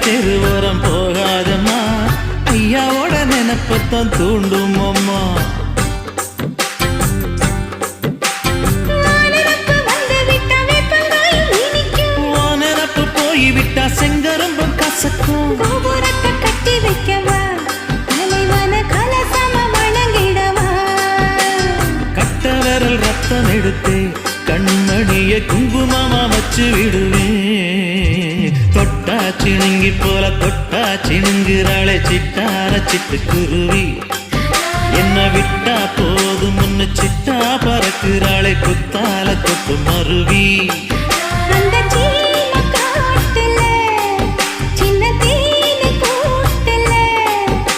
தெருவோரம் போகாதம்மா, ஐயாவோட நினைப்பத்தான் தூண்டும் அம்மா. நினப்பு போய்விட்டா செங்கரும்பும் கசக்கும். கோபுரத்தை கட்டி வைக்கவா, தலைவன கலசம வணங்கிடவா. கட்ட விரல் ரத்தம் எடுத்து கண்மணிய குங்குமமா வச்சு விடுவேன். தொட்டா சிணுங்கி போல தொட்டா சிணுங்குறாளே சிட்டார சிட்டுக்குருவி. என்ன விட்டா போதும் முன்னு சிட்டா பறக்குறாளே குத்தால கொட்டு மருவி. அந்த